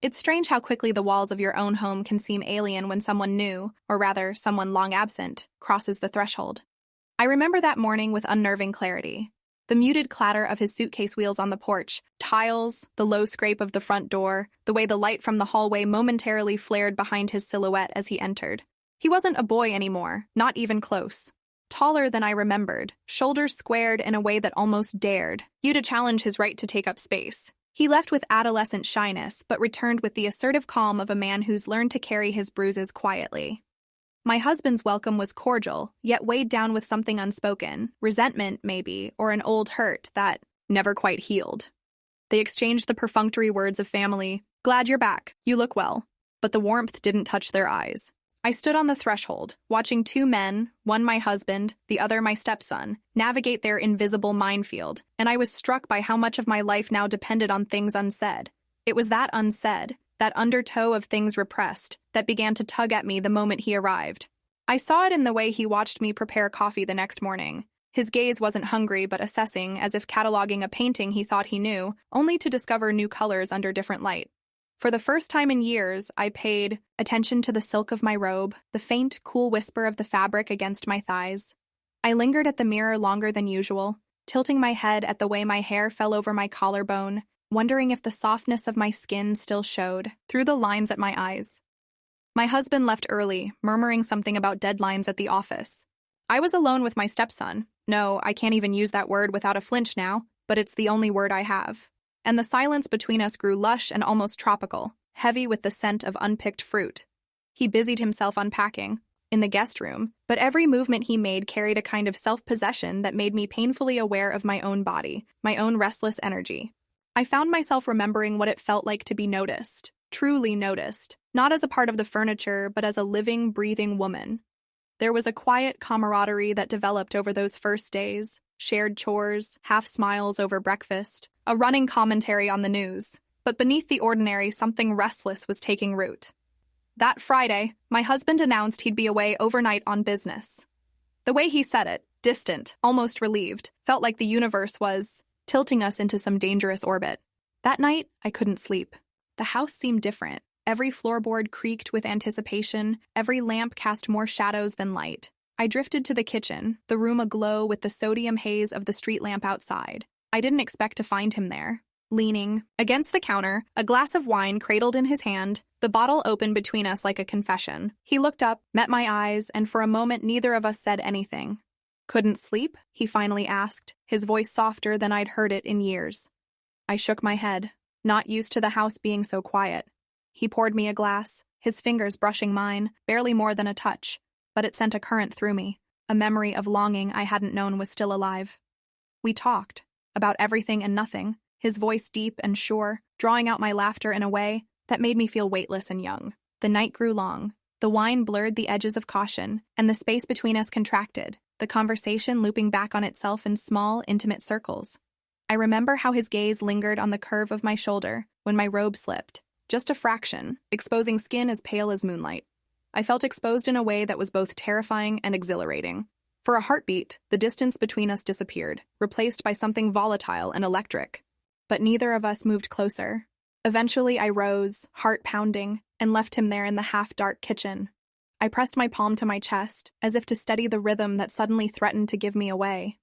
It's strange how quickly the walls of your own home can seem alien when someone new, or rather, someone long absent, crosses the threshold. I remember that morning with unnerving clarity. The muted clatter of his suitcase wheels on the porch, tiles, the low scrape of the front door, the way the light from the hallway momentarily flared behind his silhouette as he entered. He wasn't a boy anymore, not even close. Taller than I remembered, shoulders squared in a way that almost dared you to challenge his right to take up space. He left with adolescent shyness, but returned with the assertive calm of a man who's learned to carry his bruises quietly. My husband's welcome was cordial, yet weighed down with something unspoken, resentment maybe, or an old hurt that never quite healed. They exchanged the perfunctory words of family, "Glad you're back, you look well," but the warmth didn't touch their eyes. I stood on the threshold, watching two men, one my husband, the other my stepson, navigate their invisible minefield, and I was struck by how much of my life now depended on things unsaid. It was that unsaid, that undertow of things repressed, that began to tug at me the moment he arrived. I saw it in the way he watched me prepare coffee the next morning. His gaze wasn't hungry but assessing, as if cataloging a painting he thought he knew, only to discover new colors under different light. For the first time in years, I paid attention to the silk of my robe, the faint, cool whisper of the fabric against my thighs. I lingered at the mirror longer than usual, tilting my head at the way my hair fell over my collarbone, wondering if the softness of my skin still showed through the lines at my eyes. My husband left early, murmuring something about deadlines at the office. I was alone with my stepson. No, I can't even use that word without a flinch now, but it's the only word I have. And the silence between us grew lush and almost tropical, heavy with the scent of unpicked fruit. He busied himself unpacking in the guest room, but every movement he made carried a kind of self-possession that made me painfully aware of my own body, my own restless energy. I found myself remembering what it felt like to be noticed, truly noticed, not as a part of the furniture, but as a living, breathing woman. There was a quiet camaraderie that developed over those first days, shared chores, half smiles over breakfast, a running commentary on the news. But beneath the ordinary, something restless was taking root. That Friday, my husband announced he'd be away overnight on business. The way he said it, distant, almost relieved, felt like the universe was tilting us into some dangerous orbit. That night, I couldn't sleep. The house seemed different. Every floorboard creaked with anticipation, every lamp cast more shadows than light. I drifted to the kitchen, the room aglow with the sodium haze of the street lamp outside. I didn't expect to find him there. Leaning against the counter, a glass of wine cradled in his hand, the bottle open between us like a confession. He looked up, met my eyes, and for a moment neither of us said anything. "Couldn't sleep?" he finally asked, his voice softer than I'd heard it in years. I shook my head, not used to the house being so quiet. He poured me a glass, his fingers brushing mine, barely more than a touch, but it sent a current through me, a memory of longing I hadn't known was still alive. We talked, about everything and nothing, his voice deep and sure, drawing out my laughter in a way that made me feel weightless and young. The night grew long. The wine blurred the edges of caution, and the space between us contracted, the conversation looping back on itself in small, intimate circles. I remember how his gaze lingered on the curve of my shoulder when my robe slipped, just a fraction, exposing skin as pale as moonlight. I felt exposed in a way that was both terrifying and exhilarating. For a heartbeat, the distance between us disappeared, replaced by something volatile and electric. But neither of us moved closer. Eventually, I rose, heart pounding, and left him there in the half-dark kitchen. I pressed my palm to my chest, as if to steady the rhythm that suddenly threatened to give me away.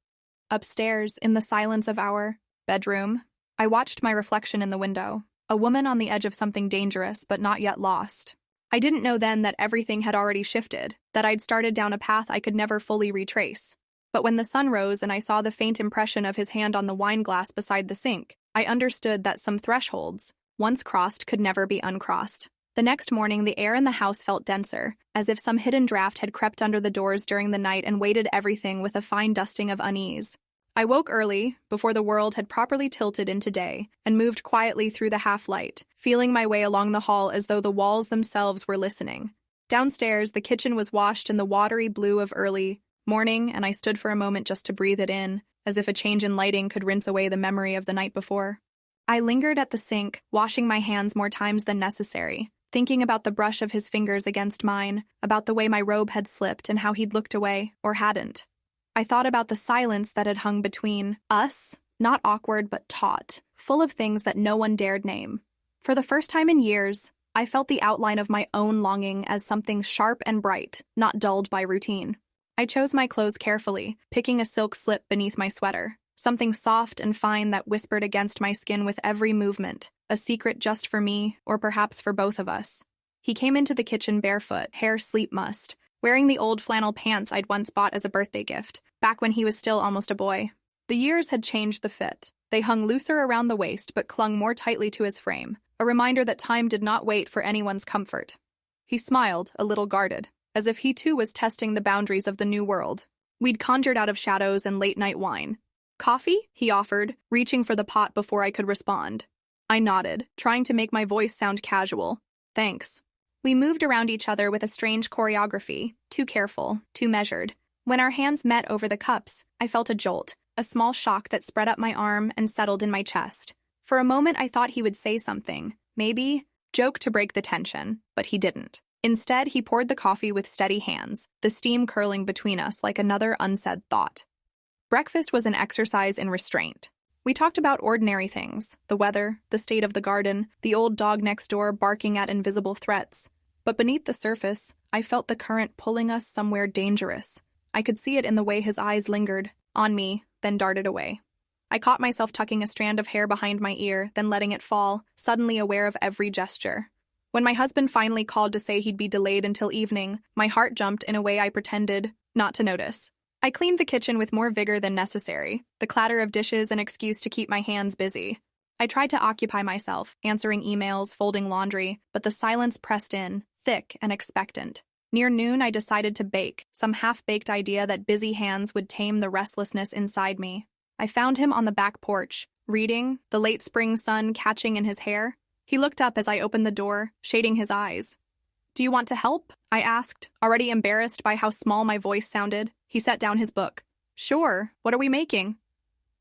Upstairs, in the silence of our bedroom, I watched my reflection in the window, a woman on the edge of something dangerous but not yet lost. I didn't know then that everything had already shifted, that I'd started down a path I could never fully retrace. But when the sun rose and I saw the faint impression of his hand on the wine glass beside the sink, I understood that some thresholds, once crossed, could never be uncrossed. The next morning, the air in the house felt denser, as if some hidden draft had crept under the doors during the night and weighted everything with a fine dusting of unease. I woke early, before the world had properly tilted into day, and moved quietly through the half-light, feeling my way along the hall as though the walls themselves were listening. Downstairs, the kitchen was washed in the watery blue of early morning, and I stood for a moment just to breathe it in, as if a change in lighting could rinse away the memory of the night before. I lingered at the sink, washing my hands more times than necessary, thinking about the brush of his fingers against mine, about the way my robe had slipped and how he'd looked away, or hadn't. I thought about the silence that had hung between us, not awkward but taut, full of things that no one dared name. For the first time in years, I felt the outline of my own longing as something sharp and bright, not dulled by routine. I chose my clothes carefully, picking a silk slip beneath my sweater, something soft and fine that whispered against my skin with every movement, a secret just for me, or perhaps for both of us. He came into the kitchen barefoot, hair sleep mussed, wearing the old flannel pants I'd once bought as a birthday gift, back when he was still almost a boy. The years had changed the fit. They hung looser around the waist but clung more tightly to his frame, a reminder that time did not wait for anyone's comfort. He smiled, a little guarded, as if he too was testing the boundaries of the new world. We'd conjured out of shadows and late-night wine. "Coffee?" he offered, reaching for the pot before I could respond. I nodded, trying to make my voice sound casual. "Thanks." We moved around each other with a strange choreography, too careful, too measured. When our hands met over the cups, I felt a jolt, a small shock that spread up my arm and settled in my chest. For a moment, I thought he would say something, maybe joke to break the tension, but he didn't. Instead, he poured the coffee with steady hands, the steam curling between us like another unsaid thought. Breakfast was an exercise in restraint. We talked about ordinary things, the weather, the state of the garden, the old dog next door barking at invisible threats. But beneath the surface, I felt the current pulling us somewhere dangerous. I could see it in the way his eyes lingered, on me, then darted away. I caught myself tucking a strand of hair behind my ear, then letting it fall, suddenly aware of every gesture. When my husband finally called to say he'd be delayed until evening, my heart jumped in a way I pretended not to notice. I cleaned the kitchen with more vigor than necessary, the clatter of dishes an excuse to keep my hands busy. I tried to occupy myself, answering emails, folding laundry, but the silence pressed in, thick and expectant. Near noon, I decided to bake, some half-baked idea that busy hands would tame the restlessness inside me. I found him on the back porch, reading, the late spring sun catching in his hair. He looked up as I opened the door, shading his eyes. "Do you want to help?" I asked, already embarrassed by how small my voice sounded. He set down his book. "Sure, what are we making?"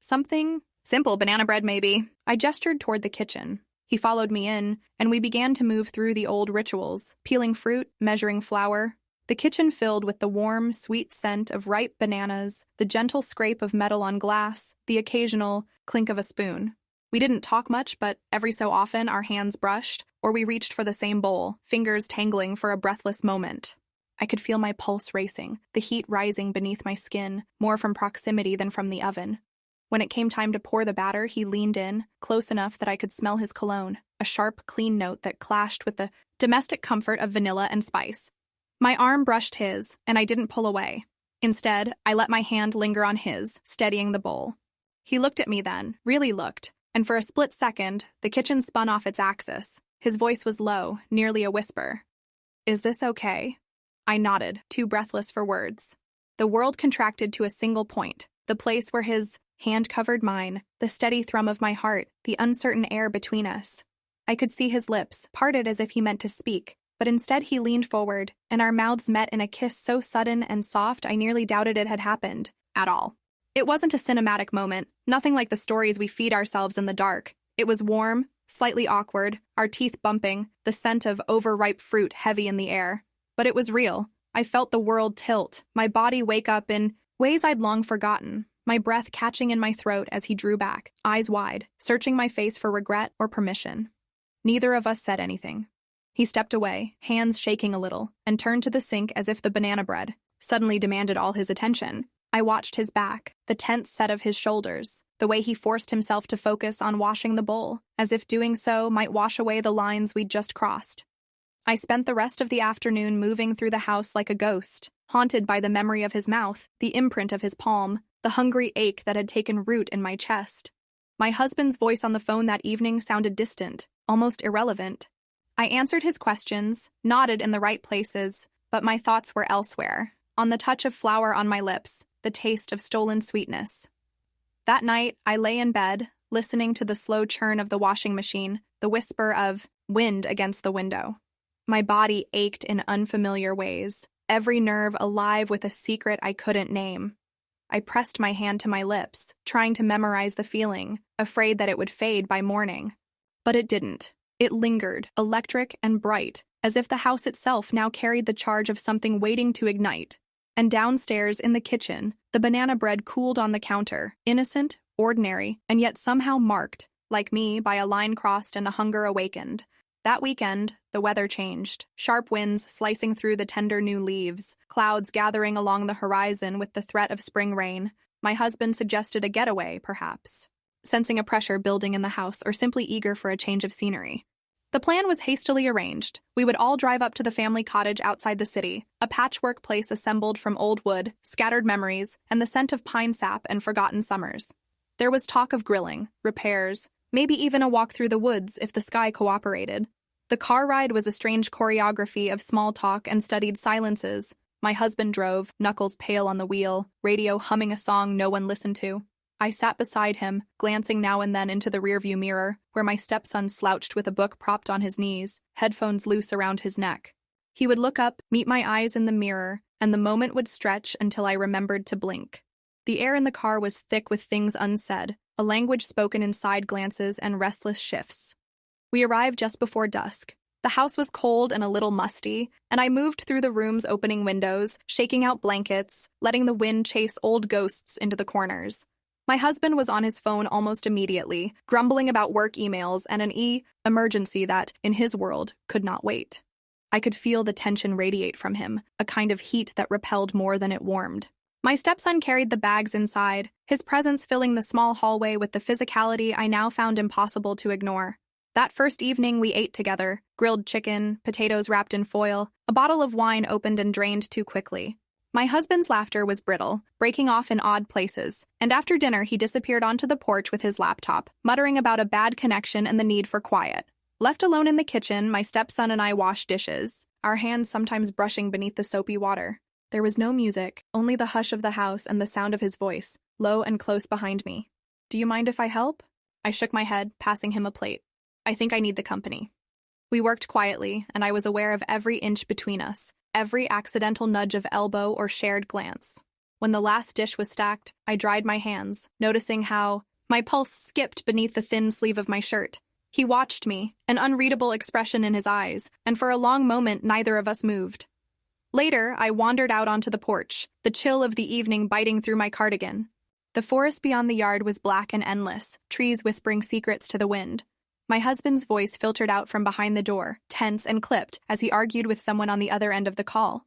"Something simple, banana bread maybe." I gestured toward the kitchen. He followed me in, and we began to move through the old rituals, peeling fruit, measuring flour. The kitchen filled with the warm, sweet scent of ripe bananas, the gentle scrape of metal on glass, the occasional clink of a spoon. We didn't talk much, but every so often our hands brushed, or we reached for the same bowl, fingers tangling for a breathless moment. I could feel my pulse racing, the heat rising beneath my skin, more from proximity than from the oven. When it came time to pour the batter, he leaned in, close enough that I could smell his cologne, a sharp, clean note that clashed with the domestic comfort of vanilla and spice. My arm brushed his, and I didn't pull away. Instead, I let my hand linger on his, steadying the bowl. He looked at me then, really looked, and for a split second, the kitchen spun off its axis. His voice was low, nearly a whisper. "Is this okay?" I nodded, too breathless for words. The world contracted to a single point, the place where his hand covered mine, the steady thrum of my heart, the uncertain air between us. I could see his lips, parted as if he meant to speak, but instead he leaned forward, and our mouths met in a kiss so sudden and soft I nearly doubted it had happened, at all. It wasn't a cinematic moment, nothing like the stories we feed ourselves in the dark. It was warm, slightly awkward, our teeth bumping, the scent of overripe fruit heavy in the air. But it was real. I felt the world tilt, my body wake up in ways I'd long forgotten, my breath catching in my throat as he drew back, eyes wide, searching my face for regret or permission. Neither of us said anything. He stepped away, hands shaking a little, and turned to the sink as if the banana bread suddenly demanded all his attention. I watched his back, the tense set of his shoulders, the way he forced himself to focus on washing the bowl, as if doing so might wash away the lines we'd just crossed. I spent the rest of the afternoon moving through the house like a ghost, haunted by the memory of his mouth, the imprint of his palm, the hungry ache that had taken root in my chest. My husband's voice on the phone that evening sounded distant, almost irrelevant. I answered his questions, nodded in the right places, but my thoughts were elsewhere, on the touch of flour on my lips, the taste of stolen sweetness. That night, I lay in bed, listening to the slow churn of the washing machine, the whisper of wind against the window. My body ached in unfamiliar ways, every nerve alive with a secret I couldn't name. I pressed my hand to my lips, trying to memorize the feeling, afraid that it would fade by morning. But it didn't. It lingered, electric and bright, as if the house itself now carried the charge of something waiting to ignite. And downstairs in the kitchen, the banana bread cooled on the counter, innocent, ordinary, and yet somehow marked, like me, by a line crossed and a hunger awakened. That weekend, the weather changed. Sharp winds slicing through the tender new leaves, clouds gathering along the horizon with the threat of spring rain. My husband suggested a getaway, perhaps, sensing a pressure building in the house or simply eager for a change of scenery. The plan was hastily arranged. We would all drive up to the family cottage outside the city, a patchwork place assembled from old wood, scattered memories, and the scent of pine sap and forgotten summers. There was talk of grilling, repairs, maybe even a walk through the woods if the sky cooperated. The car ride was a strange choreography of small talk and studied silences. My husband drove, knuckles pale on the wheel, radio humming a song no one listened to. I sat beside him, glancing now and then into the rearview mirror, where my stepson slouched with a book propped on his knees, headphones loose around his neck. He would look up, meet my eyes in the mirror, and the moment would stretch until I remembered to blink. The air in the car was thick with things unsaid, a language spoken in side glances and restless shifts. We arrived just before dusk. The house was cold and a little musty, and I moved through the room's opening windows, shaking out blankets, letting the wind chase old ghosts into the corners. My husband was on his phone almost immediately, grumbling about work emails and an emergency that, in his world, could not wait. I could feel the tension radiate from him, a kind of heat that repelled more than it warmed. My stepson carried the bags inside, his presence filling the small hallway with the physicality I now found impossible to ignore. That first evening we ate together, grilled chicken, potatoes wrapped in foil, a bottle of wine opened and drained too quickly. My husband's laughter was brittle, breaking off in odd places, and after dinner he disappeared onto the porch with his laptop, muttering about a bad connection and the need for quiet. Left alone in the kitchen, my stepson and I washed dishes, our hands sometimes brushing beneath the soapy water. There was no music, only the hush of the house and the sound of his voice, low and close behind me. "Do you mind if I help?" I shook my head, passing him a plate. "I think I need the company." We worked quietly, and I was aware of every inch between us, every accidental nudge of elbow or shared glance. When the last dish was stacked, I dried my hands, noticing how my pulse skipped beneath the thin sleeve of my shirt. He watched me, an unreadable expression in his eyes, and for a long moment neither of us moved. Later, I wandered out onto the porch, the chill of the evening biting through my cardigan. The forest beyond the yard was black and endless, trees whispering secrets to the wind. My husband's voice filtered out from behind the door, tense and clipped, as he argued with someone on the other end of the call.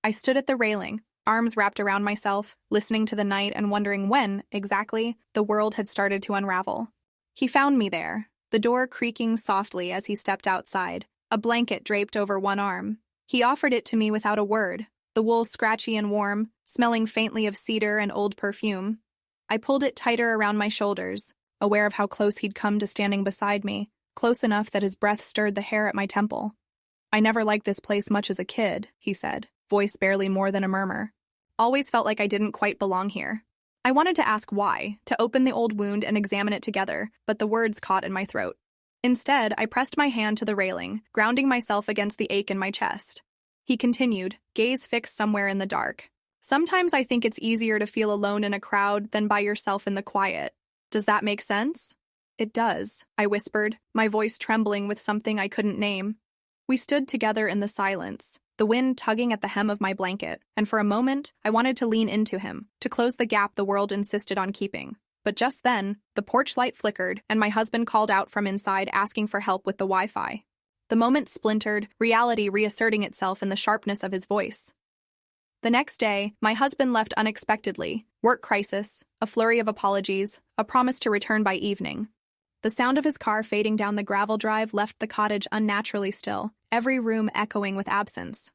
I stood at the railing, arms wrapped around myself, listening to the night and wondering when, exactly, the world had started to unravel. He found me there, the door creaking softly as he stepped outside, a blanket draped over one arm. He offered it to me without a word, the wool scratchy and warm, smelling faintly of cedar and old perfume. I pulled it tighter around my shoulders, aware of how close he'd come to standing beside me, close enough that his breath stirred the hair at my temple. "I never liked this place much as a kid," he said, voice barely more than a murmur. "Always felt like I didn't quite belong here." I wanted to ask why, to open the old wound and examine it together, but the words caught in my throat. Instead, I pressed my hand to the railing, grounding myself against the ache in my chest. He continued, gaze fixed somewhere in the dark. "Sometimes I think it's easier to feel alone in a crowd than by yourself in the quiet. Does that make sense?" "It does," I whispered, my voice trembling with something I couldn't name. We stood together in the silence, the wind tugging at the hem of my blanket, and for a moment, I wanted to lean into him, to close the gap the world insisted on keeping. But just then, the porch light flickered, and my husband called out from inside asking for help with the Wi-Fi. The moment splintered, reality reasserting itself in the sharpness of his voice. The next day, my husband left unexpectedly. Work crisis, a flurry of apologies, a promise to return by evening. The sound of his car fading down the gravel drive left the cottage unnaturally still, every room echoing with absence.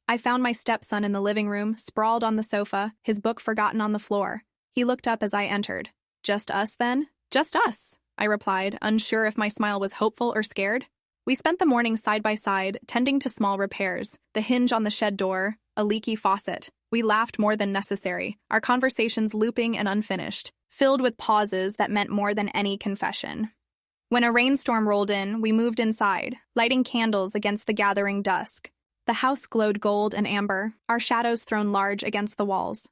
I found my stepson in the living room, sprawled on the sofa, his book forgotten on the floor. He looked up as I entered. "Just us, then?" "Just us," I replied, unsure if my smile was hopeful or scared. We spent the morning side by side, tending to small repairs, the hinge on the shed door, a leaky faucet. We laughed more than necessary, our conversations looping and unfinished, filled with pauses that meant more than any confession. When a rainstorm rolled in, we moved inside, lighting candles against the gathering dusk. The house glowed gold and amber, our shadows thrown large against the walls.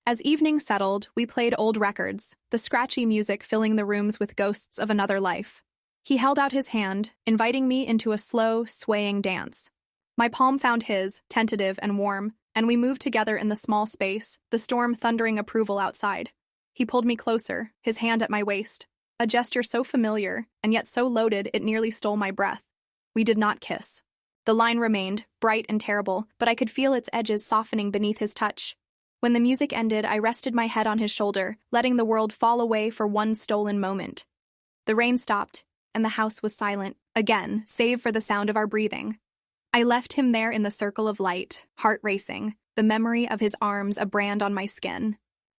As evening settled, we played old records, the scratchy music filling the rooms with ghosts of another life. He held out his hand, inviting me into a slow, swaying dance. My palm found his, tentative and warm, and we moved together in the small space, the storm thundering approval outside. He pulled me closer, his hand at my waist. a gesture so familiar and yet so loaded it nearly stole my breath. We did not kiss. The line remained, bright and terrible, but I could feel its edges softening beneath his touch. When the music ended, I rested my head on his shoulder, letting the world fall away for one stolen moment. The rain stopped, and the house was silent, again, save for the sound of our breathing. I left him there in the circle of light, heart racing, the memory of his arms a brand on my skin.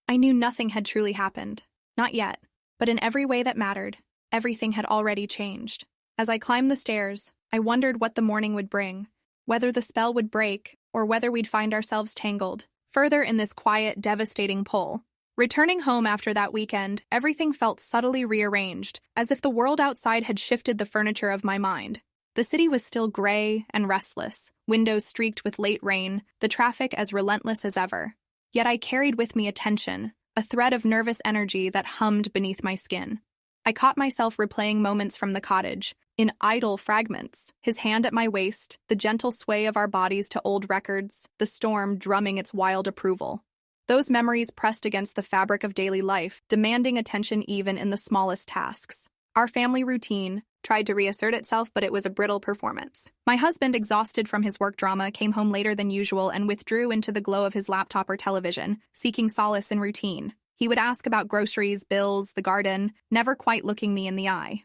I knew nothing had truly happened. Not yet. But in every way that mattered, everything had already changed. As I climbed the stairs, I wondered what the morning would bring, whether the spell would break, or whether we'd find ourselves tangled further in this quiet, devastating pull. Returning home after that weekend, everything felt subtly rearranged, as if the world outside had shifted the furniture of my mind. The city was still gray and restless, windows streaked with late rain, the traffic as relentless as ever. Yet I carried with me a tension, a thread of nervous energy that hummed beneath my skin. I caught myself replaying moments from the cottage, in idle fragments, his hand at my waist, the gentle sway of our bodies to old records, the storm drumming its wild approval. Those memories pressed against the fabric of daily life, demanding attention even in the smallest tasks. Our family routine tried to reassert itself, but it was a brittle performance. My husband, exhausted from his work drama, came home later than usual and withdrew into the glow of his laptop or television, seeking solace in routine. He would ask about groceries, bills, the garden, never quite looking me in the eye.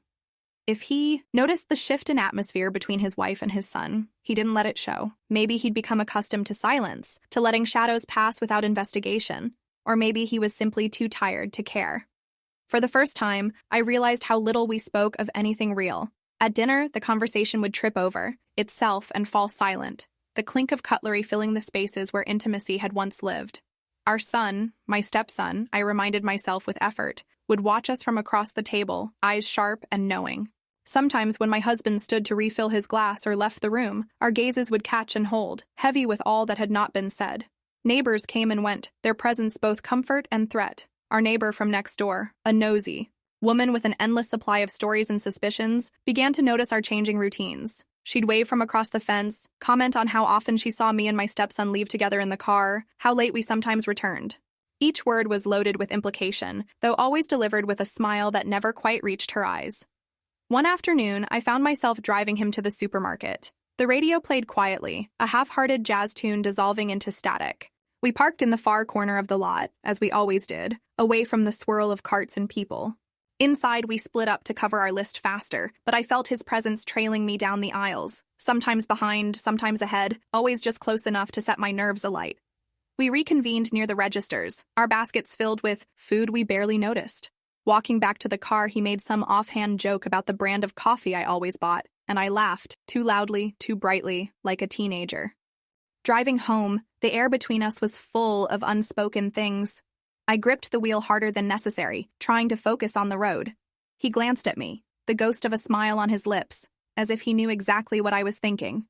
If he noticed the shift in atmosphere between his wife and his son, he didn't let it show. Maybe he'd become accustomed to silence, to letting shadows pass without investigation. Or maybe he was simply too tired to care. For the first time, I realized how little we spoke of anything real. At dinner, the conversation would trip over itself and fall silent, the clink of cutlery filling the spaces where intimacy had once lived. Our son, my stepson, I reminded myself with effort, would watch us from across the table, eyes sharp and knowing. Sometimes when my husband stood to refill his glass or left the room, our gazes would catch and hold, heavy with all that had not been said. Neighbors came and went, their presence both comfort and threat. Our neighbor from next door, a nosy woman with an endless supply of stories and suspicions, began to notice our changing routines. She'd wave from across the fence, comment on how often she saw me and my stepson leave together in the car, how late we sometimes returned. Each word was loaded with implication, though always delivered with a smile that never quite reached her eyes. One afternoon, I found myself driving him to the supermarket. The radio played quietly, a half-hearted jazz tune dissolving into static. We parked in the far corner of the lot, as we always did, away from the swirl of carts and people. Inside, we split up to cover our list faster, but I felt his presence trailing me down the aisles, sometimes behind, sometimes ahead, always just close enough to set my nerves alight. We reconvened near the registers, our baskets filled with food we barely noticed. Walking back to the car, he made some offhand joke about the brand of coffee I always bought, and I laughed, too loudly, too brightly, like a teenager. Driving home, the air between us was full of unspoken things. I gripped the wheel harder than necessary, trying to focus on the road. He glanced at me, the ghost of a smile on his lips, as if he knew exactly what I was thinking.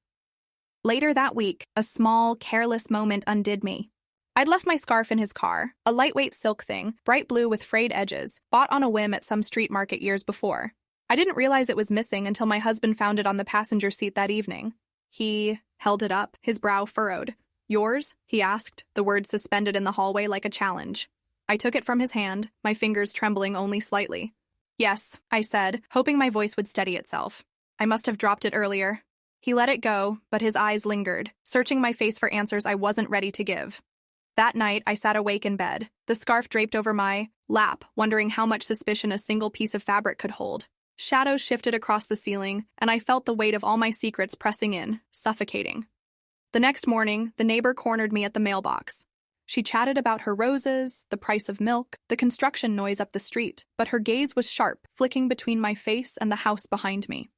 Later that week, a small, careless moment undid me. I'd left my scarf in his car, a lightweight silk thing, bright blue with frayed edges, bought on a whim at some street market years before. I didn't realize it was missing until my husband found it on the passenger seat that evening. He held it up, his brow furrowed. "Yours?" he asked, the words suspended in the hallway like a challenge. I took it from his hand, my fingers trembling only slightly. "Yes," I said, hoping my voice would steady itself. "I must have dropped it earlier." He let it go, but his eyes lingered, searching my face for answers I wasn't ready to give. That night, I sat awake in bed, the scarf draped over my lap, wondering how much suspicion a single piece of fabric could hold. Shadows shifted across the ceiling, and I felt the weight of all my secrets pressing in, suffocating. The next morning, the neighbor cornered me at the mailbox. She chatted about her roses, the price of milk, the construction noise up the street, but her gaze was sharp, flicking between my face and the house behind me.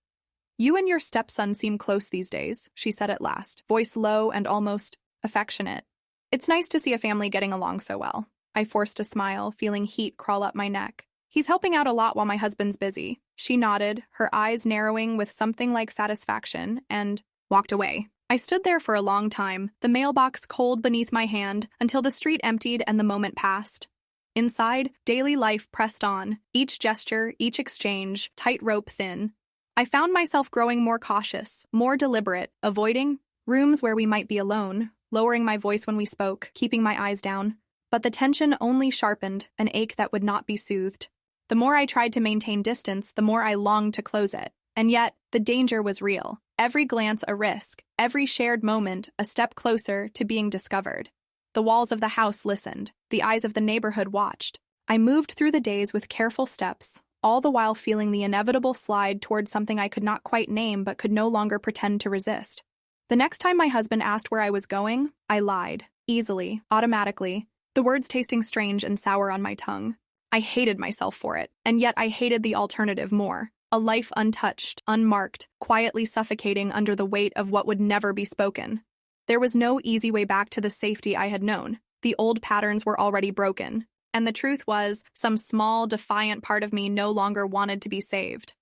"You and your stepson seem close these days," she said at last, voice low and almost affectionate. "It's nice to see a family getting along so well." I forced a smile, feeling heat crawl up my neck. "He's helping out a lot while my husband's busy." She nodded, her eyes narrowing with something like satisfaction, and walked away. I stood there for a long time, the mailbox cold beneath my hand, until the street emptied and the moment passed. Inside, daily life pressed on, each gesture, each exchange, tightrope thin. I found myself growing more cautious, more deliberate, avoiding rooms where we might be alone, lowering my voice when we spoke, keeping my eyes down. But the tension only sharpened, an ache that would not be soothed. The more I tried to maintain distance, the more I longed to close it. And yet, the danger was real. Every glance a risk, every shared moment a step closer to being discovered. The walls of the house listened, the eyes of the neighborhood watched. I moved through the days with careful steps, all the while feeling the inevitable slide toward something I could not quite name but could no longer pretend to resist. The next time my husband asked where I was going, I lied, easily, automatically, the words tasting strange and sour on my tongue. I hated myself for it, and yet I hated the alternative more. A life untouched, unmarked, quietly suffocating under the weight of what would never be spoken. There was no easy way back to the safety I had known. The old patterns were already broken. And the truth was, some small, defiant part of me no longer wanted to be saved.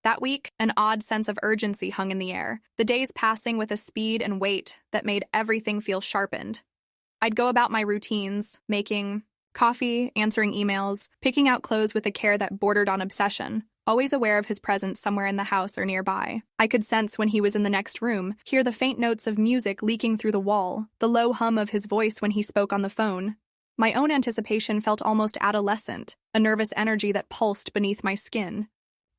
That week, an odd sense of urgency hung in the air, the days passing with a speed and weight that made everything feel sharpened. I'd go about my routines, making coffee, answering emails, picking out clothes with a care that bordered on obsession, always aware of his presence somewhere in the house or nearby. I could sense when he was in the next room, hear the faint notes of music leaking through the wall, the low hum of his voice when he spoke on the phone. My own anticipation felt almost adolescent, a nervous energy that pulsed beneath my skin.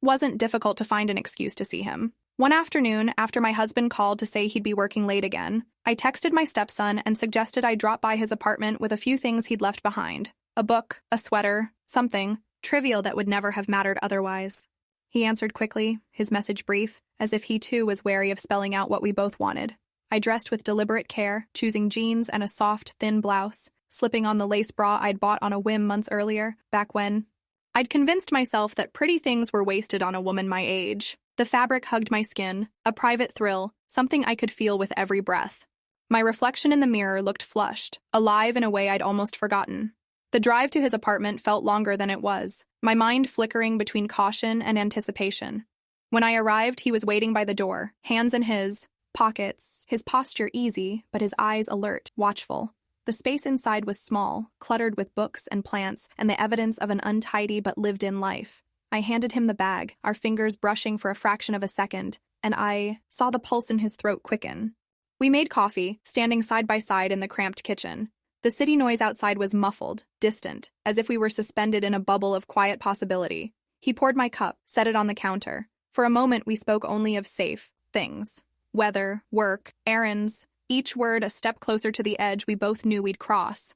Wasn't difficult to find an excuse to see him. One afternoon, after my husband called to say he'd be working late again, I texted my stepson and suggested I drop by his apartment with a few things he'd left behind. A book, a sweater, something trivial that would never have mattered otherwise. He answered quickly, his message brief, as if he too was wary of spelling out what we both wanted. I dressed with deliberate care, choosing jeans and a soft, thin blouse, slipping on the lace bra I'd bought on a whim months earlier, back when I'd convinced myself that pretty things were wasted on a woman my age. The fabric hugged my skin, a private thrill, something I could feel with every breath. My reflection in the mirror looked flushed, alive in a way I'd almost forgotten. The drive to his apartment felt longer than it was, my mind flickering between caution and anticipation. When I arrived, he was waiting by the door, hands in his pockets, his posture easy, but his eyes alert, watchful. The space inside was small, cluttered with books and plants, and the evidence of an untidy but lived-in life. I handed him the bag, our fingers brushing for a fraction of a second, and I saw the pulse in his throat quicken. We made coffee, standing side by side in the cramped kitchen. The city noise outside was muffled, distant, as if we were suspended in a bubble of quiet possibility. He poured my cup, set it on the counter. For a moment, we spoke only of safe things. Weather, work, errands, each word a step closer to the edge we both knew we'd cross.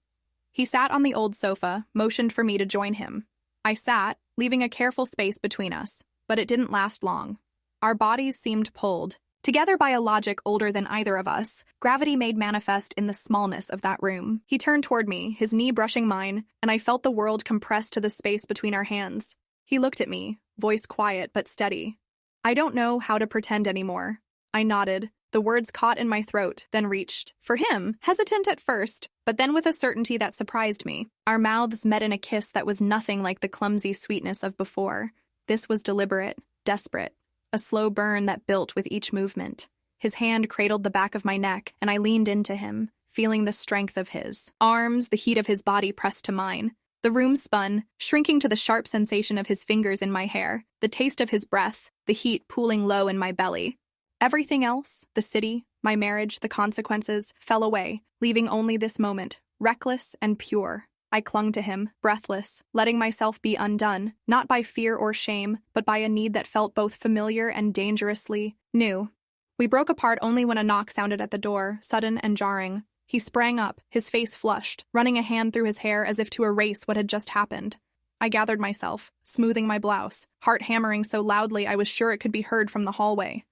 He sat on the old sofa, motioned for me to join him. I sat, leaving a careful space between us, but it didn't last long. Our bodies seemed pulled. Together by a logic older than either of us, gravity made manifest in the smallness of that room. He turned toward me, his knee brushing mine, and I felt the world compress to the space between our hands. He looked at me, voice quiet but steady. I don't know how to pretend anymore. I nodded, the words caught in my throat, then reached for him, hesitant at first, but then with a certainty that surprised me. Our mouths met in a kiss that was nothing like the clumsy sweetness of before. This was deliberate, desperate. A slow burn that built with each movement. His hand cradled the back of my neck, and I leaned into him, feeling the strength of his arms, the heat of his body pressed to mine. The room spun, shrinking to the sharp sensation of his fingers in my hair, the taste of his breath, the heat pooling low in my belly. Everything else, the city, my marriage, the consequences, fell away, leaving only this moment, reckless and pure. I clung to him, breathless, letting myself be undone, not by fear or shame, but by a need that felt both familiar and dangerously new. We broke apart only when a knock sounded at the door, sudden and jarring. He sprang up, his face flushed, running a hand through his hair as if to erase what had just happened. I gathered myself, smoothing my blouse, heart hammering so loudly I was sure it could be heard from the hallway.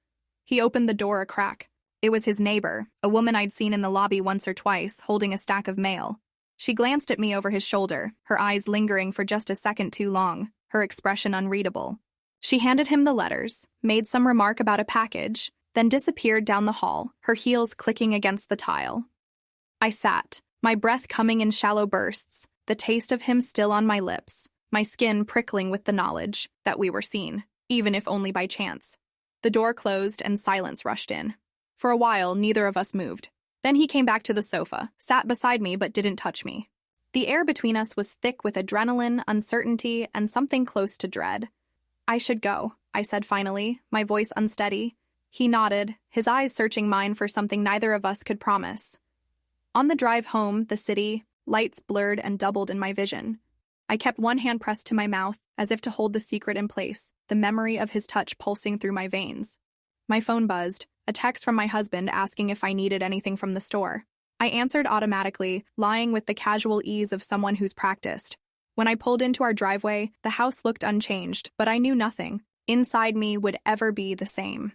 He opened the door a crack. It was his neighbor, a woman I'd seen in the lobby once or twice, holding a stack of mail. She glanced at me over his shoulder, her eyes lingering for just a second too long, her expression unreadable. She handed him the letters, made some remark about a package, then disappeared down the hall, her heels clicking against the tile. I sat, my breath coming in shallow bursts, the taste of him still on my lips, my skin prickling with the knowledge that we were seen, even if only by chance. The door closed and silence rushed in. For a while, neither of us moved. Then he came back to the sofa, sat beside me but didn't touch me. The air between us was thick with adrenaline, uncertainty, and something close to dread. I should go, I said finally, my voice unsteady. He nodded, his eyes searching mine for something neither of us could promise. On the drive home, the city, lights blurred and doubled in my vision. I kept one hand pressed to my mouth, as if to hold the secret in place, the memory of his touch pulsing through my veins. My phone buzzed, a text from my husband asking if I needed anything from the store. I answered automatically, lying with the casual ease of someone who's practiced. When I pulled into our driveway, the house looked unchanged, but I knew nothing inside me would ever be the same.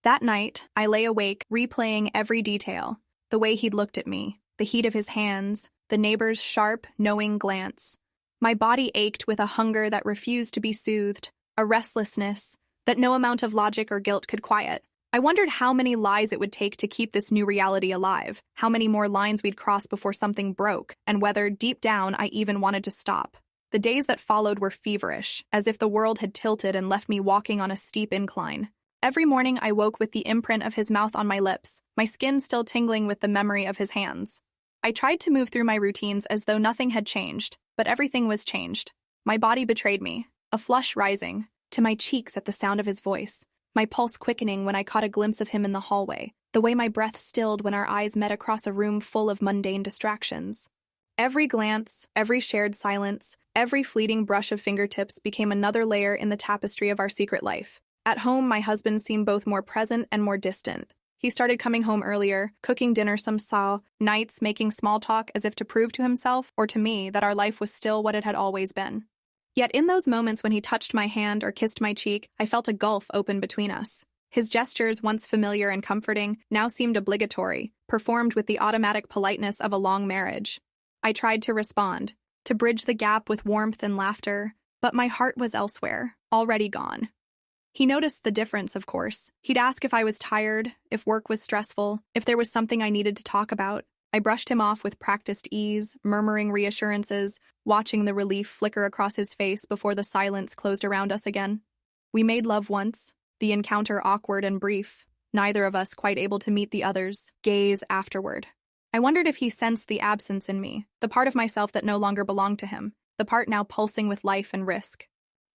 That night, I lay awake, replaying every detail. The way he'd looked at me, the heat of his hands, the neighbor's sharp, knowing glance. My body ached with a hunger that refused to be soothed, a restlessness that no amount of logic or guilt could quiet. I wondered how many lies it would take to keep this new reality alive, how many more lines we'd cross before something broke, and whether, deep down, I even wanted to stop. The days that followed were feverish, as if the world had tilted and left me walking on a steep incline. Every morning I woke with the imprint of his mouth on my lips, my skin still tingling with the memory of his hands. I tried to move through my routines as though nothing had changed, but everything was changed. My body betrayed me, a flush rising to my cheeks at the sound of his voice, my pulse quickening when I caught a glimpse of him in the hallway, the way my breath stilled when our eyes met across a room full of mundane distractions. Every glance, every shared silence, every fleeting brush of fingertips became another layer in the tapestry of our secret life. At home, my husband seemed both more present and more distant. He started coming home earlier, cooking dinner some saw, nights making small talk as if to prove to himself or to me that our life was still what it had always been. Yet in those moments when he touched my hand or kissed my cheek, I felt a gulf open between us. His gestures, once familiar and comforting, now seemed obligatory, performed with the automatic politeness of a long marriage. I tried to respond, to bridge the gap with warmth and laughter, but my heart was elsewhere, already gone. He noticed the difference, of course. He'd ask if I was tired, if work was stressful, if there was something I needed to talk about. I brushed him off with practiced ease, murmuring reassurances, watching the relief flicker across his face before the silence closed around us again. We made love once, the encounter awkward and brief, neither of us quite able to meet the other's gaze afterward. I wondered if he sensed the absence in me, the part of myself that no longer belonged to him, the part now pulsing with life and risk.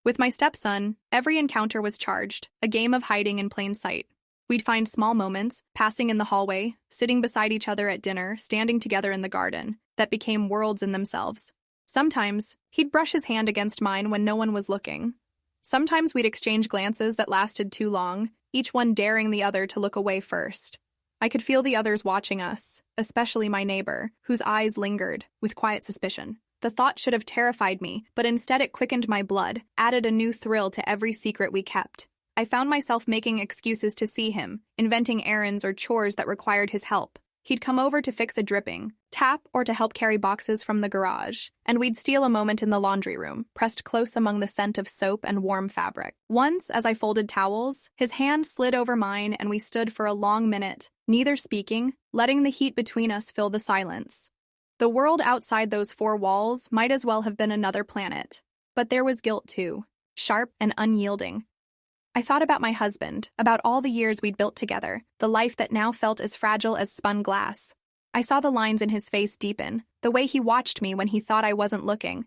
With my stepson, every encounter was charged, a game of hiding in plain sight. We'd find small moments, passing in the hallway, sitting beside each other at dinner, standing together in the garden, that became worlds in themselves. Sometimes, he'd brush his hand against mine when no one was looking. Sometimes we'd exchange glances that lasted too long, each one daring the other to look away first. I could feel the others watching us, especially my neighbor, whose eyes lingered, with quiet suspicion. The thought should have terrified me, but instead it quickened my blood, added a new thrill to every secret we kept. I found myself making excuses to see him, inventing errands or chores that required his help. He'd come over to fix a dripping, tap, or to help carry boxes from the garage, and we'd steal a moment in the laundry room, pressed close among the scent of soap and warm fabric. Once, as I folded towels, his hand slid over mine and we stood for a long minute, neither speaking, letting the heat between us fill the silence. The world outside those four walls might as well have been another planet. But there was guilt too, sharp and unyielding. I thought about my husband, about all the years we'd built together, the life that now felt as fragile as spun glass. I saw the lines in his face deepen, the way he watched me when he thought I wasn't looking.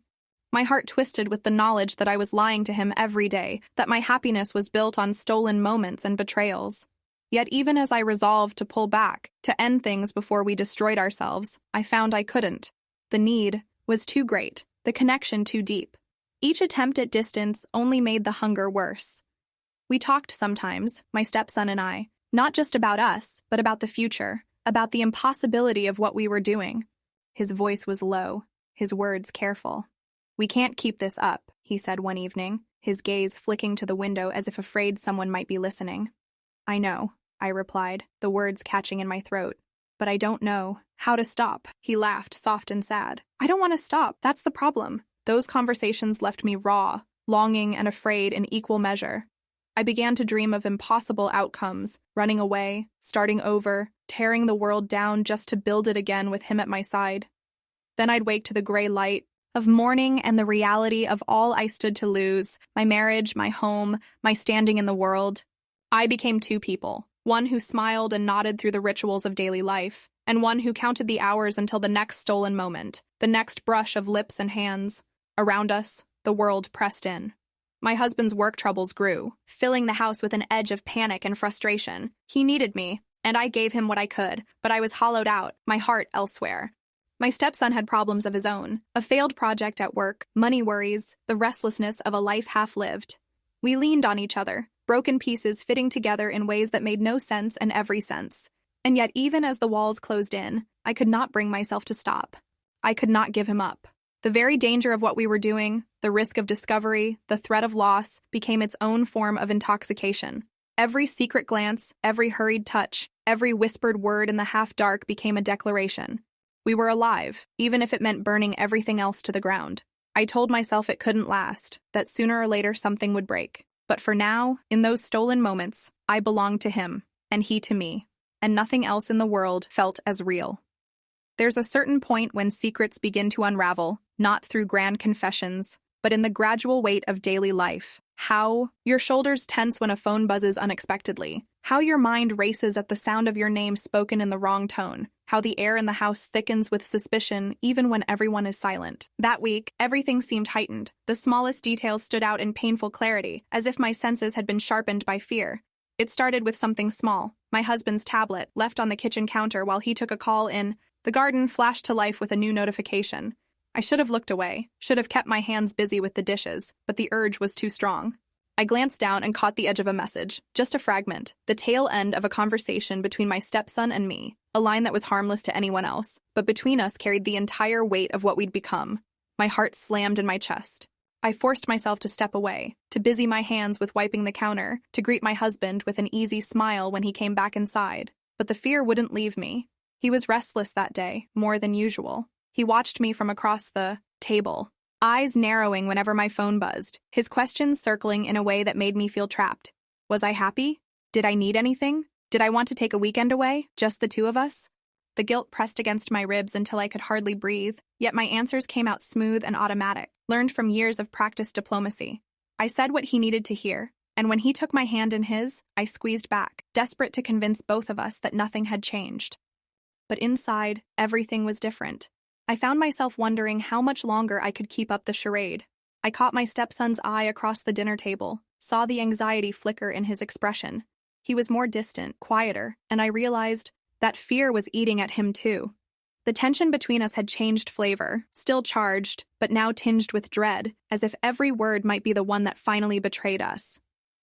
My heart twisted with the knowledge that I was lying to him every day, that my happiness was built on stolen moments and betrayals. Yet even as I resolved to pull back, to end things before we destroyed ourselves, I found I couldn't. The need was too great, the connection too deep. Each attempt at distance only made the hunger worse. We talked sometimes, my stepson and I, not just about us, but about the future, about the impossibility of what we were doing. His voice was low, his words careful. "We can't keep this up," he said one evening, his gaze flicking to the window as if afraid someone might be listening. "I know," I replied, the words catching in my throat. "But I don't know how to stop." He laughed, soft and sad. "I don't want to stop, that's the problem." Those conversations left me raw, longing and afraid in equal measure. I began to dream of impossible outcomes, running away, starting over, tearing the world down just to build it again with him at my side. Then I'd wake to the gray light of morning and the reality of all I stood to lose, my marriage, my home, my standing in the world. I became two people, one who smiled and nodded through the rituals of daily life, and one who counted the hours until the next stolen moment, the next brush of lips and hands. Around us, the world pressed in. My husband's work troubles grew, filling the house with an edge of panic and frustration. He needed me, and I gave him what I could, but I was hollowed out, my heart elsewhere. My stepson had problems of his own, a failed project at work, money worries, the restlessness of a life half-lived. We leaned on each other, broken pieces fitting together in ways that made no sense and every sense. And yet even as the walls closed in, I could not bring myself to stop. I could not give him up. The very danger of what we were doing, the risk of discovery, the threat of loss, became its own form of intoxication. Every secret glance, every hurried touch, every whispered word in the half-dark became a declaration. We were alive, even if it meant burning everything else to the ground. I told myself it couldn't last, that sooner or later something would break. But for now, in those stolen moments, I belonged to him, and he to me, and nothing else in the world felt as real. There's a certain point when secrets begin to unravel, not through grand confessions, but in the gradual weight of daily life. How your shoulders tense when a phone buzzes unexpectedly. How your mind races at the sound of your name spoken in the wrong tone. How the air in the house thickens with suspicion even when everyone is silent. That week, everything seemed heightened. The smallest details stood out in painful clarity, as if my senses had been sharpened by fear. It started with something small. My husband's tablet, left on the kitchen counter while he took a call in. The garden flashed to life with a new notification. I should have looked away, should have kept my hands busy with the dishes, but the urge was too strong. I glanced down and caught the edge of a message, just a fragment, the tail end of a conversation between my stepson and me, a line that was harmless to anyone else, but between us carried the entire weight of what we'd become. My heart slammed in my chest. I forced myself to step away, to busy my hands with wiping the counter, to greet my husband with an easy smile when he came back inside. But the fear wouldn't leave me. He was restless that day, more than usual. He watched me from across the table, eyes narrowing whenever my phone buzzed, his questions circling in a way that made me feel trapped. Was I happy? Did I need anything? Did I want to take a weekend away, just the two of us? The guilt pressed against my ribs until I could hardly breathe, yet my answers came out smooth and automatic, learned from years of practiced diplomacy. I said what he needed to hear, and when he took my hand in his, I squeezed back, desperate to convince both of us that nothing had changed. But inside, everything was different. I found myself wondering how much longer I could keep up the charade. I caught my stepson's eye across the dinner table, saw the anxiety flicker in his expression. He was more distant, quieter, and I realized that fear was eating at him too. The tension between us had changed flavor, still charged, but now tinged with dread, as if every word might be the one that finally betrayed us.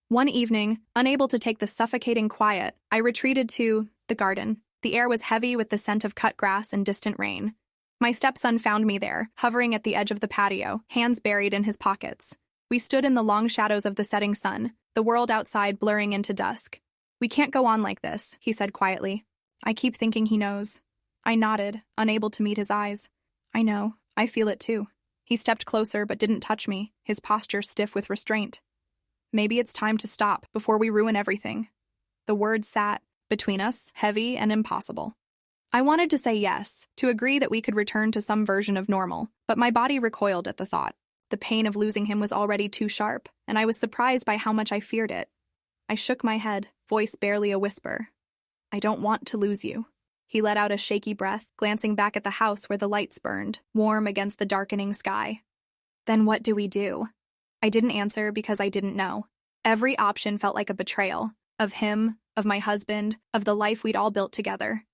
One evening, unable to take the suffocating quiet, I retreated to the garden. The air was heavy with the scent of cut grass and distant rain. My stepson found me there, hovering at the edge of the patio, hands buried in his pockets. We stood in the long shadows of the setting sun, the world outside blurring into dusk. "We can't go on like this," he said quietly. "I keep thinking he knows." I nodded, unable to meet his eyes. "I know. I feel it too." He stepped closer but didn't touch me, his posture stiff with restraint. "Maybe it's time to stop before we ruin everything." The words sat between us, heavy and impossible. I wanted to say yes, to agree that we could return to some version of normal, but my body recoiled at the thought. The pain of losing him was already too sharp, and I was surprised by how much I feared it. I shook my head, voice barely a whisper. "I don't want to lose you." He let out a shaky breath, glancing back at the house where the lights burned, warm against the darkening sky. "Then what do we do?" I didn't answer because I didn't know. Every option felt like a betrayal, of him, of my husband, of the life we'd all built together.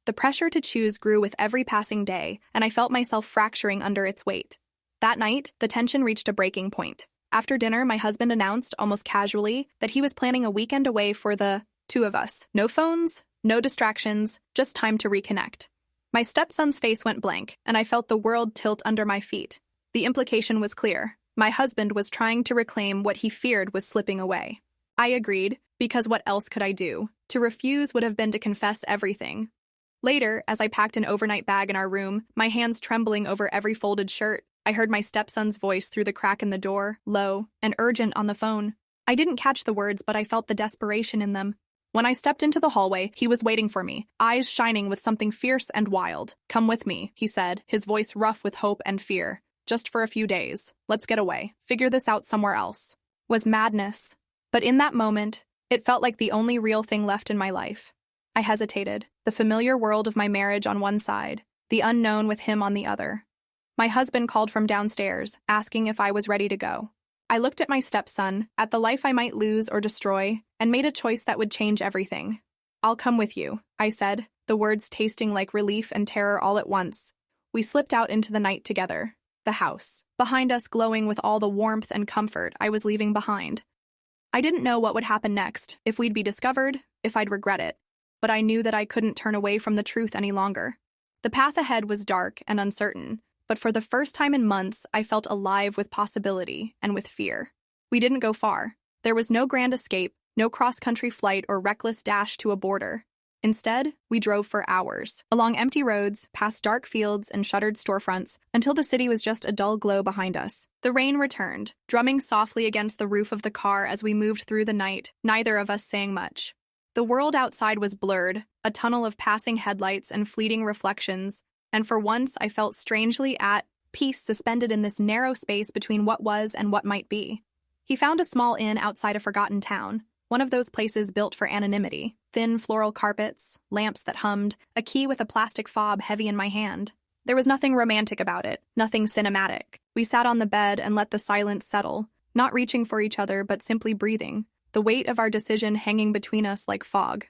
The pressure to choose grew with every passing day, and I felt myself fracturing under its weight. That night, the tension reached a breaking point. After dinner, my husband announced, almost casually, that he was planning a weekend away for the two of us. No phones, no distractions, just time to reconnect. My stepson's face went blank, and I felt the world tilt under my feet. The implication was clear. My husband was trying to reclaim what he feared was slipping away. I agreed, because what else could I do? To refuse would have been to confess everything. Later, as I packed an overnight bag in our room, my hands trembling over every folded shirt, I heard my stepson's voice through the crack in the door, low and urgent on the phone. I didn't catch the words, but I felt the desperation in them. When I stepped into the hallway, he was waiting for me, eyes shining with something fierce and wild. "Come with me," he said, his voice rough with hope and fear. "Just for a few days. Let's get away. Figure this out somewhere else." Was madness. But in that moment, it felt like the only real thing left in my life. I hesitated, the familiar world of my marriage on one side, the unknown with him on the other. My husband called from downstairs, asking if I was ready to go. I looked at my stepson, at the life I might lose or destroy, and made a choice that would change everything. "I'll come with you," I said, the words tasting like relief and terror all at once. We slipped out into the night together. The house, behind us glowing with all the warmth and comfort I was leaving behind. I didn't know what would happen next, if we'd be discovered, if I'd regret it, but I knew that I couldn't turn away from the truth any longer. The path ahead was dark and uncertain, but for the first time in months, I felt alive with possibility and with fear. We didn't go far. There was no grand escape, no cross-country flight or reckless dash to a border. Instead, we drove for hours, along empty roads, past dark fields and shuttered storefronts, until the city was just a dull glow behind us. The rain returned, drumming softly against the roof of the car as we moved through the night, neither of us saying much. The world outside was blurred, a tunnel of passing headlights and fleeting reflections, and for once I felt strangely at peace, suspended in this narrow space between what was and what might be. He found a small inn outside a forgotten town, one of those places built for anonymity. Thin floral carpets, lamps that hummed, a key with a plastic fob heavy in my hand. There was nothing romantic about it, nothing cinematic. We sat on the bed and let the silence settle, not reaching for each other but simply breathing, the weight of our decision hanging between us like fog.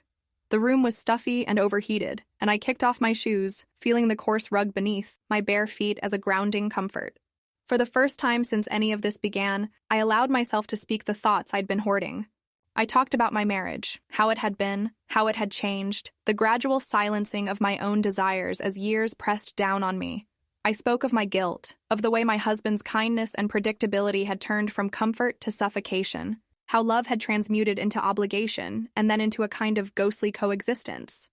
The room was stuffy and overheated, and I kicked off my shoes, feeling the coarse rug beneath my bare feet as a grounding comfort. For the first time since any of this began, I allowed myself to speak the thoughts I'd been hoarding. I talked about my marriage, how it had been, how it had changed, the gradual silencing of my own desires as years pressed down on me. I spoke of my guilt, of the way my husband's kindness and predictability had turned from comfort to suffocation, how love had transmuted into obligation and then into a kind of ghostly coexistence.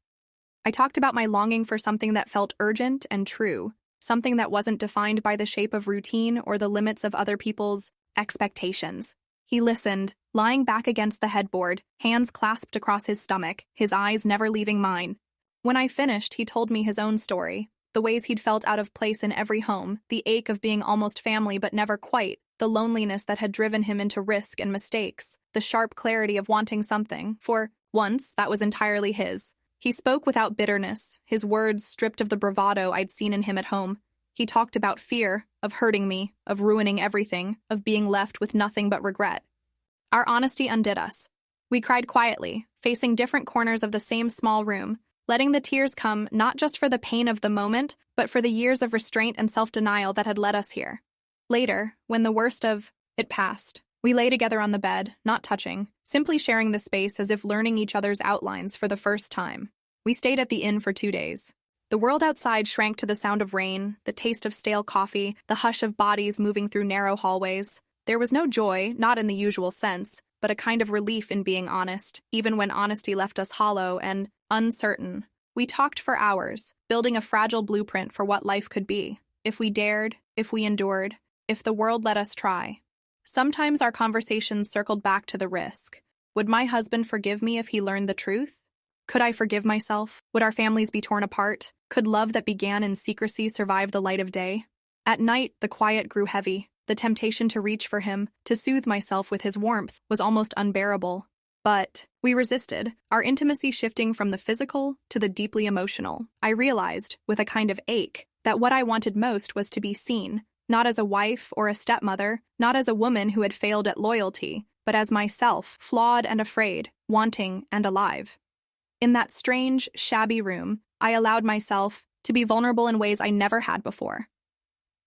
I talked about my longing for something that felt urgent and true, something that wasn't defined by the shape of routine or the limits of other people's expectations. He listened, lying back against the headboard, hands clasped across his stomach, his eyes never leaving mine. When I finished, he told me his own story, the ways he'd felt out of place in every home, the ache of being almost family but never quite, the loneliness that had driven him into risk and mistakes, the sharp clarity of wanting something, for once, that was entirely his. He spoke without bitterness, his words stripped of the bravado I'd seen in him at home. He talked about fear, of hurting me, of ruining everything, of being left with nothing but regret. Our honesty undid us. We cried quietly, facing different corners of the same small room, letting the tears come not just for the pain of the moment, but for the years of restraint and self-denial that had led us here. Later, when the worst of it passed, we lay together on the bed, not touching, simply sharing the space as if learning each other's outlines for the first time. We stayed at the inn for 2 days. The world outside shrank to the sound of rain, the taste of stale coffee, the hush of bodies moving through narrow hallways. There was no joy, not in the usual sense, but a kind of relief in being honest, even when honesty left us hollow and uncertain. We talked for hours, building a fragile blueprint for what life could be, if we dared, if we endured, if the world let us try. Sometimes our conversations circled back to the risk. Would my husband forgive me if he learned the truth? Could I forgive myself? Would our families be torn apart? Could love that began in secrecy survive the light of day? At night, the quiet grew heavy. The temptation to reach for him, to soothe myself with his warmth, was almost unbearable. But we resisted, our intimacy shifting from the physical to the deeply emotional. I realized, with a kind of ache, that what I wanted most was to be seen, not as a wife or a stepmother, not as a woman who had failed at loyalty, but as myself, flawed and afraid, wanting and alive. In that strange, shabby room, I allowed myself to be vulnerable in ways I never had before.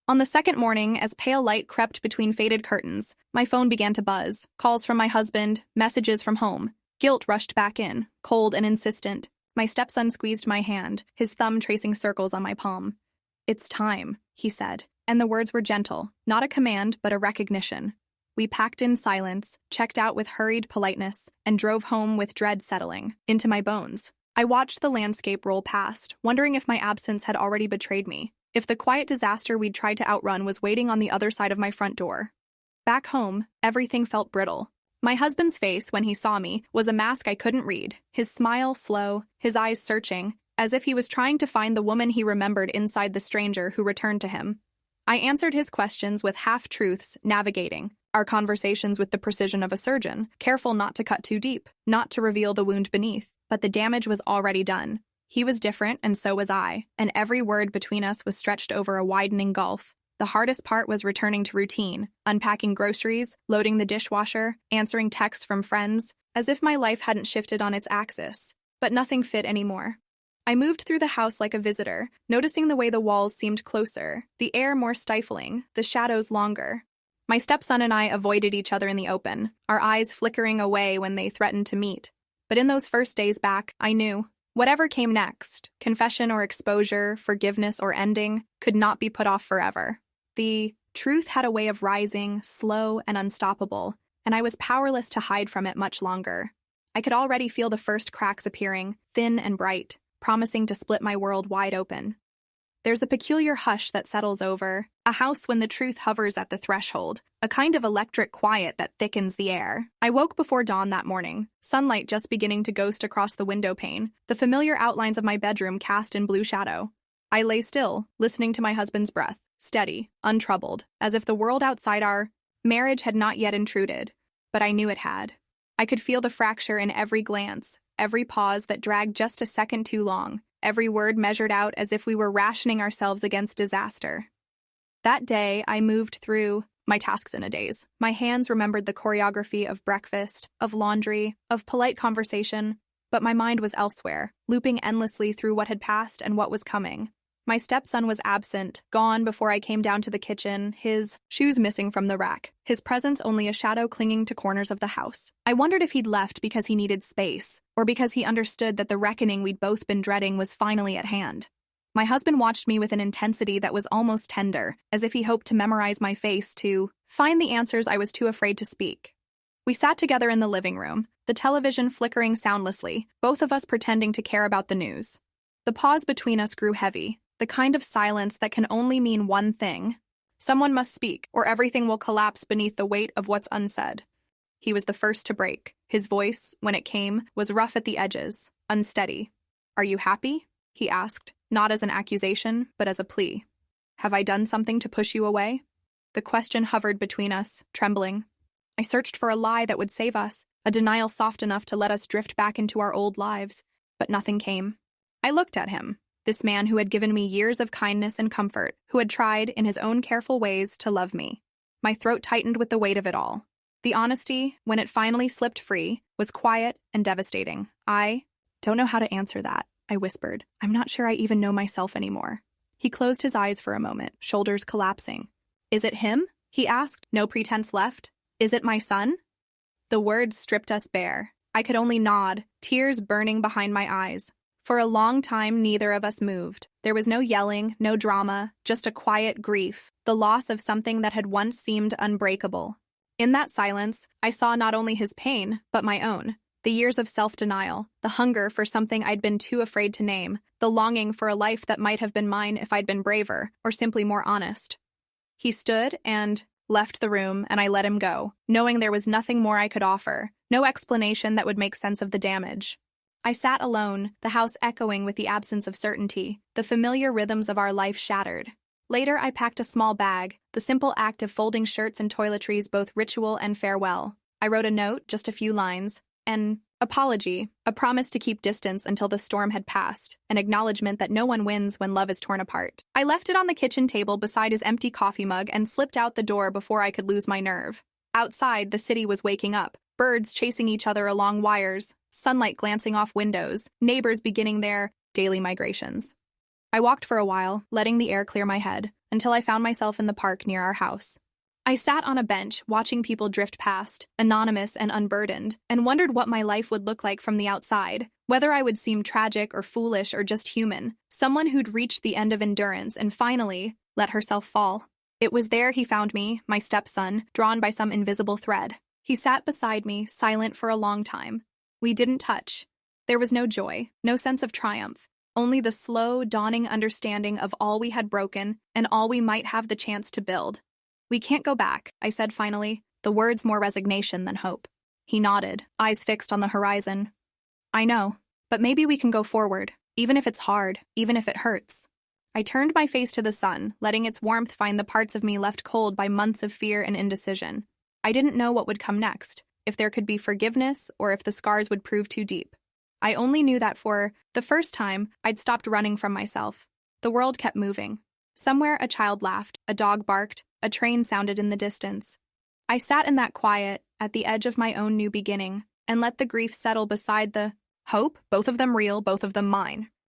On the second morning, as pale light crept between faded curtains, my phone began to buzz. Calls from my husband, messages from home. Guilt rushed back in, cold and insistent. My stepson squeezed my hand, his thumb tracing circles on my palm. "It's time," he said, and the words were gentle, not a command but a recognition. We packed in silence, checked out with hurried politeness, and drove home with dread settling into my bones. I watched the landscape roll past, wondering if my absence had already betrayed me, if the quiet disaster we'd tried to outrun was waiting on the other side of my front door. Back home, everything felt brittle. My husband's face, when he saw me, was a mask I couldn't read, his smile slow, his eyes searching, as if he was trying to find the woman he remembered inside the stranger who returned to him. I answered his questions with half-truths, navigating our conversations with the precision of a surgeon, careful not to cut too deep, not to reveal the wound beneath. But the damage was already done. He was different, and so was I, and every word between us was stretched over a widening gulf. The hardest part was returning to routine, unpacking groceries, loading the dishwasher, answering texts from friends, as if my life hadn't shifted on its axis. But nothing fit anymore. I moved through the house like a visitor, noticing the way the walls seemed closer, the air more stifling, the shadows longer. My stepson and I avoided each other in the open, our eyes flickering away when they threatened to meet. But in those first days back, I knew. Whatever came next, confession or exposure, forgiveness or ending, could not be put off forever. The truth had a way of rising, slow and unstoppable, and I was powerless to hide from it much longer. I could already feel the first cracks appearing, thin and bright, promising to split my world wide open. There's a peculiar hush that settles over, a house when the truth hovers at the threshold, a kind of electric quiet that thickens the air. I woke before dawn that morning, sunlight just beginning to ghost across the window pane, the familiar outlines of my bedroom cast in blue shadow. I lay still, listening to my husband's breath, steady, untroubled, as if the world outside our marriage had not yet intruded, but I knew it had. I could feel the fracture in every glance, every pause that dragged just a second too long, every word measured out as if we were rationing ourselves against disaster. That day, I moved through my tasks in a daze. My hands remembered the choreography of breakfast, of laundry, of polite conversation, but my mind was elsewhere, looping endlessly through what had passed and what was coming. My stepson was absent, gone before I came down to the kitchen, his shoes missing from the rack, his presence only a shadow clinging to corners of the house. I wondered if he'd left because he needed space, or because he understood that the reckoning we'd both been dreading was finally at hand. My husband watched me with an intensity that was almost tender, as if he hoped to memorize my face to find the answers I was too afraid to speak. We sat together in the living room, the television flickering soundlessly, both of us pretending to care about the news. The pause between us grew heavy, the kind of silence that can only mean one thing. Someone must speak, or everything will collapse beneath the weight of what's unsaid. He was the first to break. His voice, when it came, was rough at the edges, unsteady. "Are you happy?" he asked, not as an accusation, but as a plea. "Have I done something to push you away?" The question hovered between us, trembling. I searched for a lie that would save us, a denial soft enough to let us drift back into our old lives, but nothing came. I looked at him. This man who had given me years of kindness and comfort, who had tried, in his own careful ways, to love me. My throat tightened with the weight of it all. The honesty, when it finally slipped free, was quiet and devastating. "I don't know how to answer that," I whispered. "I'm not sure I even know myself anymore." He closed his eyes for a moment, shoulders collapsing. "Is it him?" he asked, no pretense left. "Is it my son?" The words stripped us bare. I could only nod, tears burning behind my eyes. For a long time, neither of us moved. There was no yelling, no drama, just a quiet grief, the loss of something that had once seemed unbreakable. In that silence, I saw not only his pain, but my own. The years of self-denial, the hunger for something I'd been too afraid to name, the longing for a life that might have been mine if I'd been braver, or simply more honest. He stood and left the room, and I let him go, knowing there was nothing more I could offer, no explanation that would make sense of the damage. I sat alone, the house echoing with the absence of certainty, the familiar rhythms of our life shattered. Later, I packed a small bag, the simple act of folding shirts and toiletries both ritual and farewell. I wrote a note, just a few lines, an apology, a promise to keep distance until the storm had passed, an acknowledgement that no one wins when love is torn apart. I left it on the kitchen table beside his empty coffee mug and slipped out the door before I could lose my nerve. Outside, the city was waking up, birds chasing each other along wires, sunlight glancing off windows, neighbors beginning their daily migrations. I walked for a while, letting the air clear my head, until I found myself in the park near our house. I sat on a bench, watching people drift past, anonymous and unburdened, and wondered what my life would look like from the outside, whether I would seem tragic or foolish or just human, someone who'd reached the end of endurance and finally let herself fall. It was there he found me, my stepson, drawn by some invisible thread. He sat beside me, silent for a long time. We didn't touch. There was no joy, no sense of triumph, only the slow, dawning understanding of all we had broken and all we might have the chance to build. "We can't go back," I said finally, the words more resignation than hope. He nodded, eyes fixed on the horizon. "I know, but maybe we can go forward, even if it's hard, even if it hurts." I turned my face to the sun, letting its warmth find the parts of me left cold by months of fear and indecision. I didn't know what would come next, if there could be forgiveness or if the scars would prove too deep. I only knew that for the first time, I'd stopped running from myself. The world kept moving. Somewhere a child laughed, a dog barked, a train sounded in the distance. I sat in that quiet, at the edge of my own new beginning, and let the grief settle beside the hope, both of them real, both of them mine.